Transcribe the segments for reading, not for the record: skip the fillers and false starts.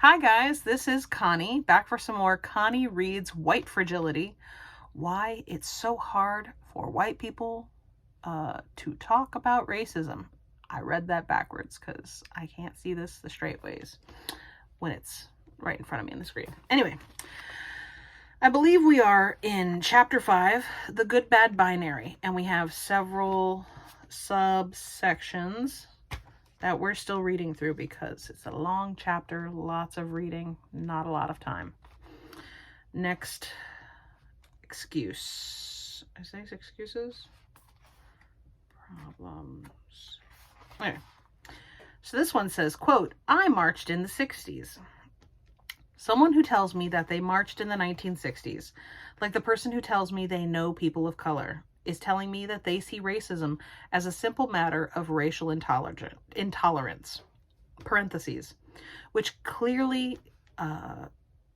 Hi guys, this is Connie, back for some more Connie Reads White Fragility, Why It's So Hard for White People to Talk About Racism. I read that backwards because I can't see this the straight ways when it's right in front of me on the screen. Anyway, I believe we are in Chapter 5, The Good Bad Binary, and we have several subsections that we're still reading through because it's a long chapter, lots of reading, not a lot of time. Next, excuse. I say excuses? Problems. Okay. So this one says, quote, I marched in the 60s. Someone who tells me that they marched in the 1960s, like the person who tells me they know people of color, is telling me that they see racism as a simple matter of racial intolerance, parentheses, which clearly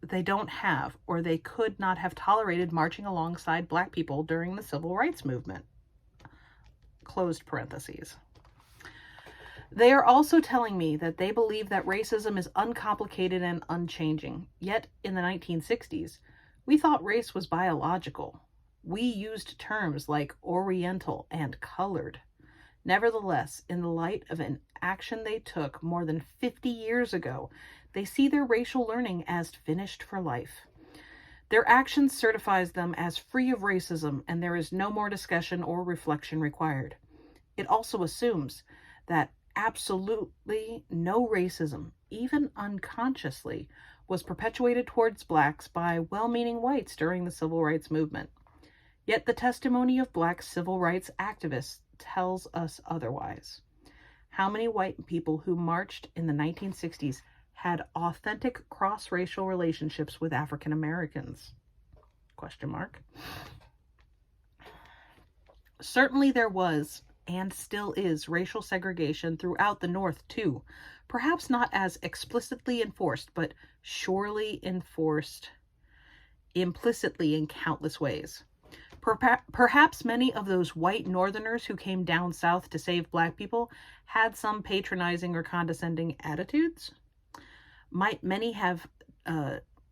they don't have, or they could not have tolerated marching alongside Black people during the Civil Rights Movement, closed parentheses. They are also telling me that they believe that racism is uncomplicated and unchanging. Yet, in the 1960s, we thought race was biological. We used terms like Oriental and colored. Nevertheless, in the light of an action they took more than 50 years ago, they see their racial learning as finished for life. Their action certifies them as free of racism, and there is no more discussion or reflection required. It also assumes that absolutely no racism, even unconsciously, was perpetuated towards Blacks by well-meaning whites during the Civil Rights Movement. Yet the testimony of Black civil rights activists tells us otherwise. How many white people who marched in the 1960s had authentic cross-racial relationships with African Americans? Question mark. Certainly there was, and still is, racial segregation throughout the North too. Perhaps not as explicitly enforced, but surely enforced implicitly in countless ways. Perhaps many of those white Northerners who came down south to save Black people had some patronizing or condescending attitudes. Might many have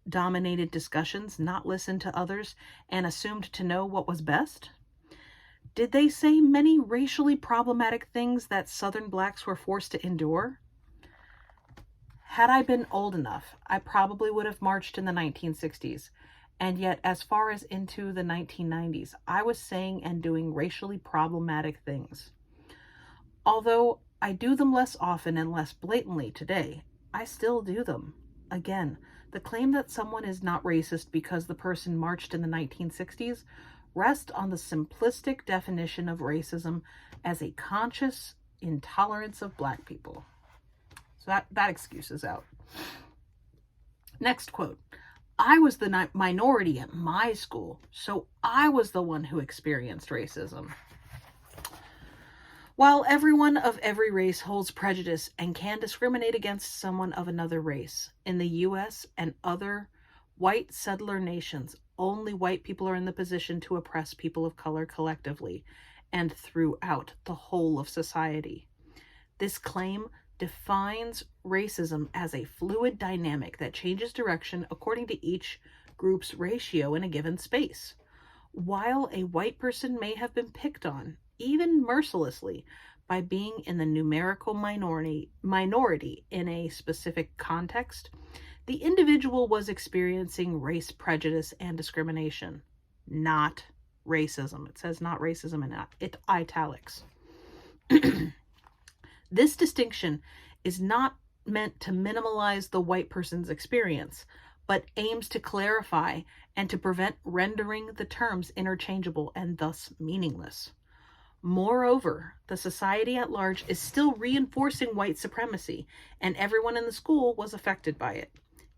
dominated discussions, not listened to others, and assumed to know what was best? Did they say many racially problematic things that Southern Blacks were forced to endure? Had I been old enough, I probably would have marched in the 1960s. And yet, as far as into the 1990s, I was saying and doing racially problematic things. Although I do them less often and less blatantly today, I still do them. Again, the claim that someone is not racist because the person marched in the 1960s rests on the simplistic definition of racism as a conscious intolerance of Black people. So that excuse is out. Next quote. I was the minority at my school, so I was the one who experienced racism. While everyone of every race holds prejudice and can discriminate against someone of another race, in the U.S. and other white settler nations, only white people are in the position to oppress people of color collectively and throughout the whole of society. This claim defines racism as a fluid dynamic that changes direction according to each group's ratio in a given space. While a white person may have been picked on, even mercilessly, by being in the numerical minority in a specific context, the individual was experiencing race prejudice and discrimination, not racism. It says not racism in italics. This distinction is not meant to minimize the white person's experience, but aims to clarify and to prevent rendering the terms interchangeable and thus meaningless. Moreover, the society at large is still reinforcing white supremacy, and everyone in the school was affected by it.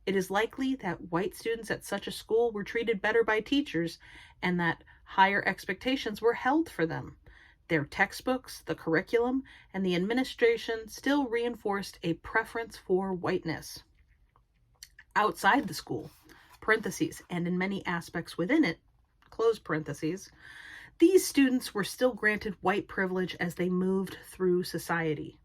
It is likely that white students at such a school were treated better by teachers, and that higher expectations were held for them. Their textbooks, the curriculum, and the administration still reinforced a preference for whiteness. Outside the school, parentheses, and in many aspects within it, close parentheses, these students were still granted white privilege as they moved through society.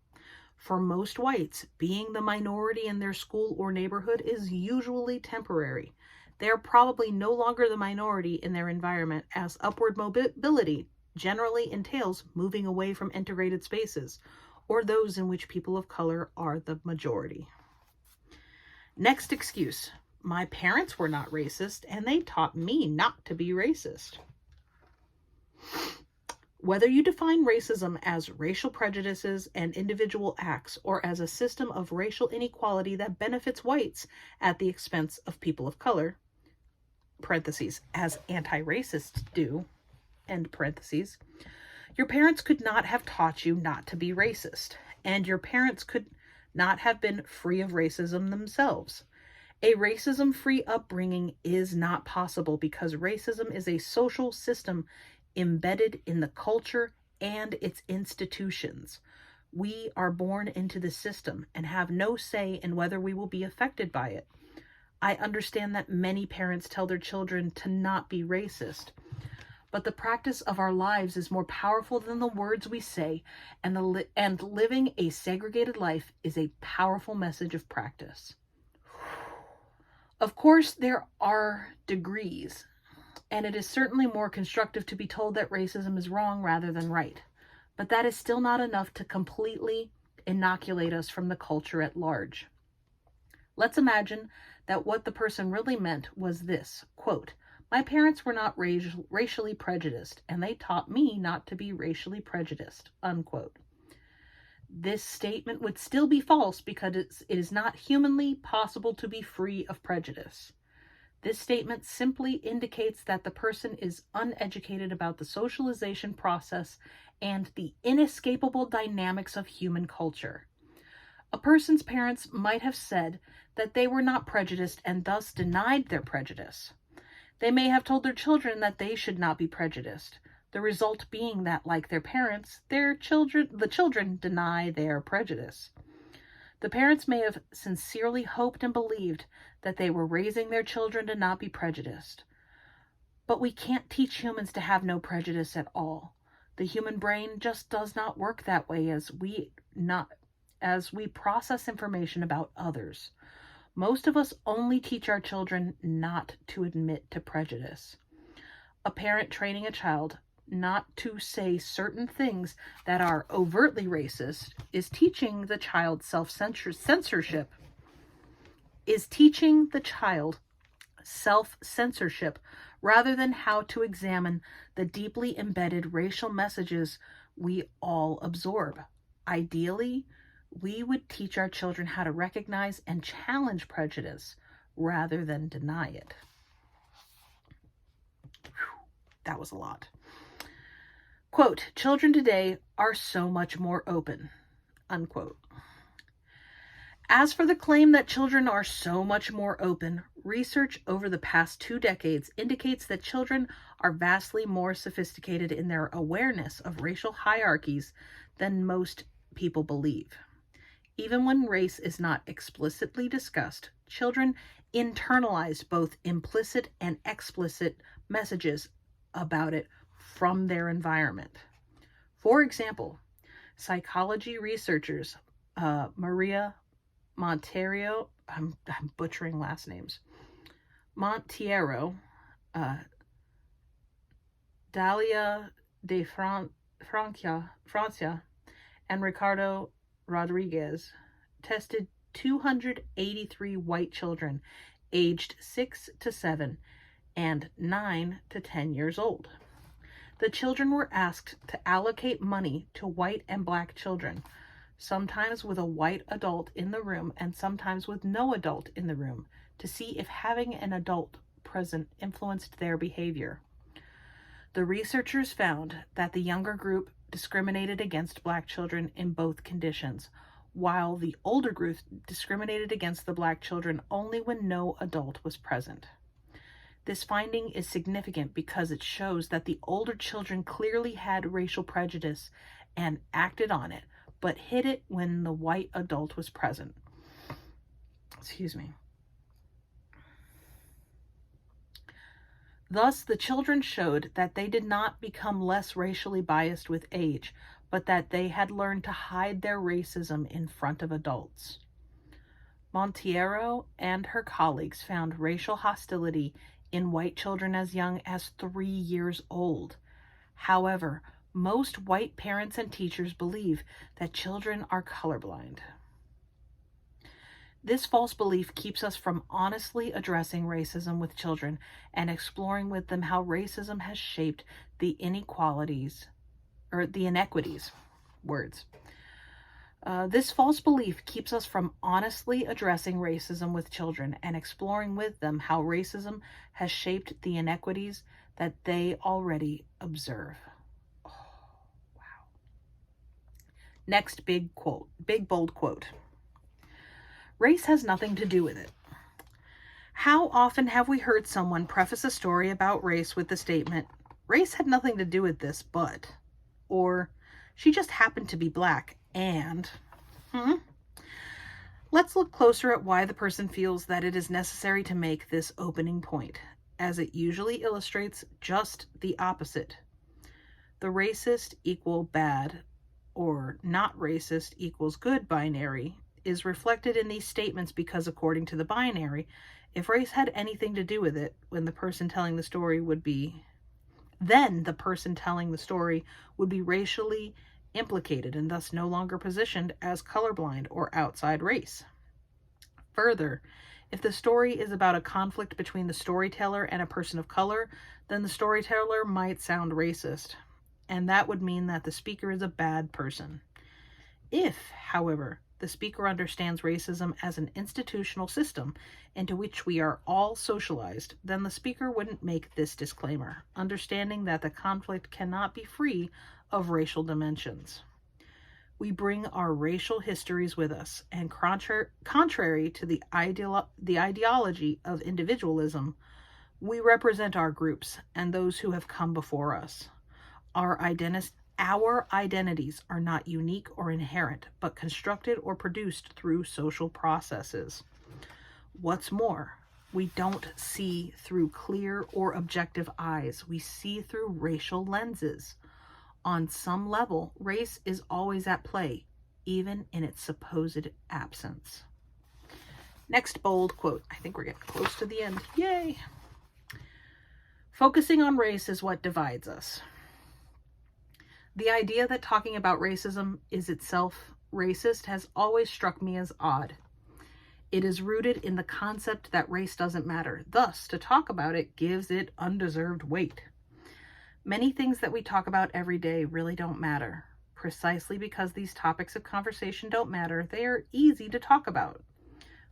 For most whites, being the minority in their school or neighborhood is usually temporary. They are probably no longer the minority in their environment, as upward mobility generally entails moving away from integrated spaces, or those in which people of color are the majority. Next excuse: my parents were not racist, and they taught me not to be racist. Whether you define racism as racial prejudices and individual acts, or as a system of racial inequality that benefits whites at the expense of people of color, parentheses, as anti-racists do, end parentheses, your parents could not have taught you not to be racist, and your parents could not have been free of racism themselves. A racism-free upbringing is not possible because racism is a social system embedded in the culture and its institutions. We are born into the system and have no say in whether we will be affected by it. I understand that many parents tell their children to not be racist, but the practice of our lives is more powerful than the words we say, and living a segregated life is a powerful message of practice. Of course, there are degrees, and it is certainly more constructive to be told that racism is wrong rather than right, but that is still not enough to completely inoculate us from the culture at large. Let's imagine that what the person really meant was this, quote, my parents were not racially prejudiced, and they taught me not to be racially prejudiced, unquote. This statement would still be false because it is not humanly possible to be free of prejudice. This statement simply indicates that the person is uneducated about the socialization process and the inescapable dynamics of human culture. A person's parents might have said that they were not prejudiced and thus denied their prejudice. They may have told their children that they should not be prejudiced, the result being that, like their parents, the children deny their prejudice. The parents may have sincerely hoped and believed that they were raising their children to not be prejudiced. But we can't teach humans to have no prejudice at all. The human brain just does not work that way as we process information about others. Most of us only teach our children not to admit to prejudice. A parent training a child not to say certain things that are overtly racist is teaching the child self-censorship, rather than how to examine the deeply embedded racial messages we all absorb. Ideally, we would teach our children how to recognize and challenge prejudice rather than deny it. Whew, that was a lot. Quote, children today are so much more open, unquote. As for the claim that children are so much more open, research over the past 2 decades indicates that children are vastly more sophisticated in their awareness of racial hierarchies than most people believe. Even when race is not explicitly discussed, children internalize both implicit and explicit messages about it from their environment. For example, psychology researchers Maria Monteiro, I'm butchering last names, Monteiro, Dalia de Francia, and Ricardo Rodriguez tested 283 white children aged 6 to 7 and 9 to 10 years old. The children were asked to allocate money to white and black children, sometimes with a white adult in the room and sometimes with no adult in the room, to see if having an adult present influenced their behavior. The researchers found that the younger group discriminated against black children in both conditions, while the older group discriminated against the black children only when no adult was present. This finding is significant because it shows that the older children clearly had racial prejudice and acted on it, but hid it when the white adult was present. Excuse me. Thus, the children showed that they did not become less racially biased with age, but that they had learned to hide their racism in front of adults. Monteiro and her colleagues found racial hostility in white children as young as 3 years old. However, most white parents and teachers believe that children are colorblind. This false belief keeps us from honestly addressing racism with children and exploring with them how racism has shaped the inequities. This false belief keeps us from honestly addressing racism with children and exploring with them how racism has shaped the inequities that they already observe. Oh, wow. Next big bold quote. Race has nothing to do with it. How often have we heard someone preface a story about race with the statement, "Race had nothing to do with this, but," or "She just happened to be black, and," Let's look closer at why the person feels that it is necessary to make this opening point, as it usually illustrates just the opposite. The racist equal bad or not racist equals good binary is reflected in these statements because, according to the binary, if race had anything to do with it, then the person telling the story would be racially implicated and thus no longer positioned as colorblind or outside race. Further, if the story is about a conflict between the storyteller and a person of color, then the storyteller might sound racist, and that would mean that the speaker is a bad person. If, however, the speaker understands racism as an institutional system into which we are all socialized, then the speaker wouldn't make this disclaimer, understanding that the conflict cannot be free of racial dimensions. We bring our racial histories with us, and contrary to the ideology of individualism, we represent our groups and those who have come before us. Our identities are not unique or inherent, but constructed or produced through social processes. What's more, we don't see through clear or objective eyes. We see through racial lenses. On some level, race is always at play, even in its supposed absence. Next bold quote. I think we're getting close to the end. Yay! Focusing on race is what divides us. The idea that talking about racism is itself racist has always struck me as odd. It is rooted in the concept that race doesn't matter. Thus, to talk about it gives it undeserved weight. Many things that we talk about every day really don't matter. Precisely because these topics of conversation don't matter, they are easy to talk about.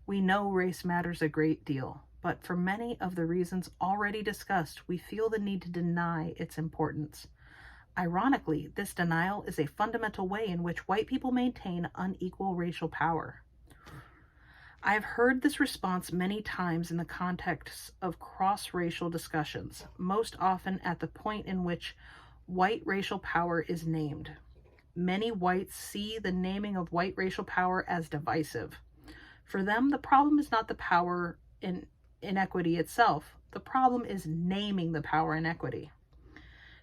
We know race matters a great deal, but for many of the reasons already discussed, we feel the need to deny its importance. Ironically, this denial is a fundamental way in which white people maintain unequal racial power. I have heard this response many times in the context of cross-racial discussions, most often at the point in which white racial power is named. Many whites see the naming of white racial power as divisive. For them, the problem is not the power inequity itself. The problem is naming the power inequity.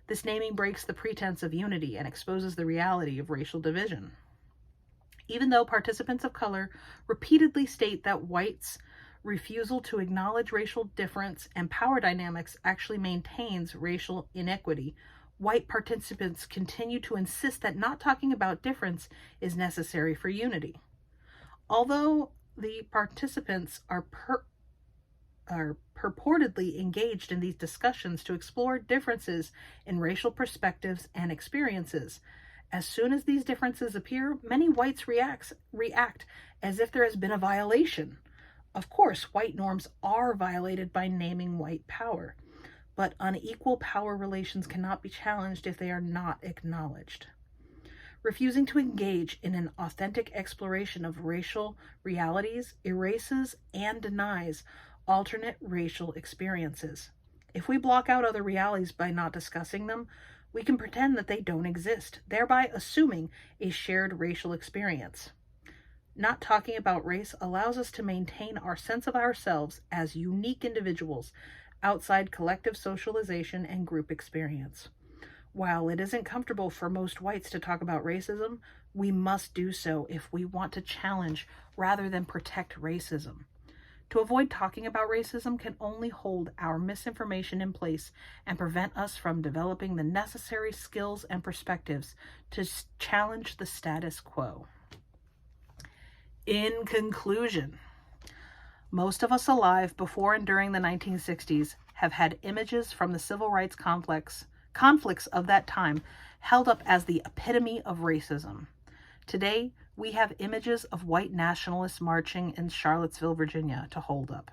This naming breaks the pretense of unity and exposes the reality of racial division. Even though participants of color repeatedly state that whites' refusal to acknowledge racial difference and power dynamics actually maintains racial inequity, white participants continue to insist that not talking about difference is necessary for unity. Although the participants are purportedly engaged in these discussions to explore differences in racial perspectives and experiences, as soon as these differences appear, many whites react as if there has been a violation. Of course, white norms are violated by naming white power, but unequal power relations cannot be challenged if they are not acknowledged. Refusing to engage in an authentic exploration of racial realities erases and denies alternate racial experiences. If we block out other realities by not discussing them, we can pretend that they don't exist, thereby assuming a shared racial experience. Not talking about race allows us to maintain our sense of ourselves as unique individuals outside collective socialization and group experience. While it isn't comfortable for most whites to talk about racism, we must do so if we want to challenge rather than protect racism. To avoid talking about racism can only hold our misinformation in place and prevent us from developing the necessary skills and perspectives to challenge the status quo. In conclusion, most of us alive before and during the 1960s have had images from the civil rights conflicts of that time held up as the epitome of racism. Today, we have images of white nationalists marching in Charlottesville, Virginia to hold up.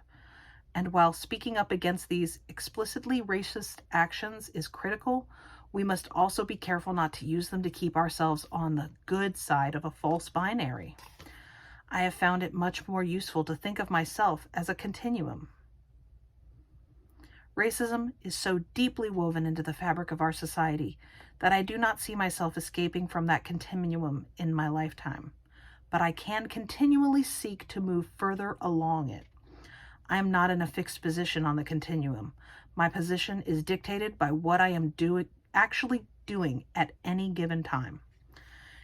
And while speaking up against these explicitly racist actions is critical, we must also be careful not to use them to keep ourselves on the good side of a false binary. I have found it much more useful to think of myself as a continuum. Racism is so deeply woven into the fabric of our society that I do not see myself escaping from that continuum in my lifetime, but I can continually seek to move further along it. I am not in a fixed position on the continuum. My position is dictated by what I am actually doing at any given time.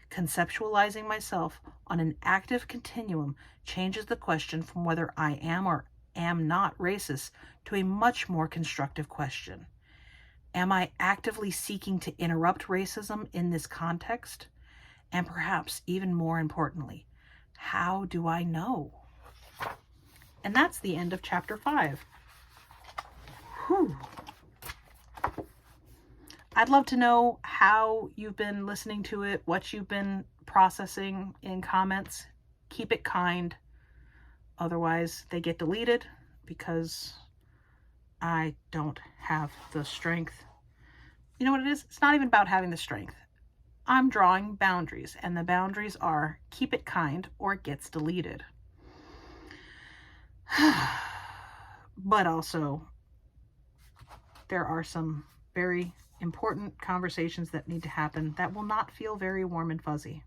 Conceptualizing myself on an active continuum changes the question from whether I am or am not racist to a much more constructive question. Am I actively seeking to interrupt racism in this context? And perhaps even more importantly, how do I know? And that's the end of chapter 5. Whew. I'd love to know how you've been listening to it, what you've been processing in comments. Keep it kind. Otherwise, they get deleted because I don't have the strength. You know what it is? It's not even about having the strength. I'm drawing boundaries, and the boundaries are keep it kind or it gets deleted. But also, there are some very important conversations that need to happen that will not feel very warm and fuzzy.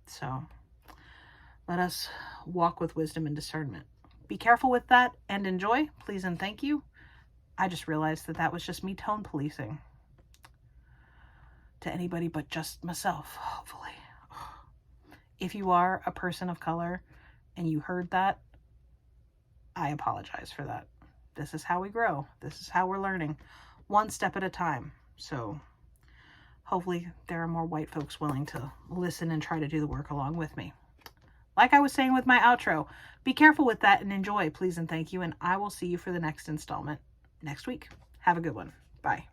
So let us walk with wisdom and discernment. Be careful with that and enjoy, please and thank you. I just realized that was just me tone policing to anybody but just myself, hopefully. If you are a person of color and you heard that, I apologize for that. This is how we grow. This is how we're learning, one step at a time. So hopefully there are more white folks willing to listen and try to do the work along with me. Like I was saying with my outro, be careful with that and enjoy, please and thank you. And I will see you for the next installment next week. Have a good one. Bye.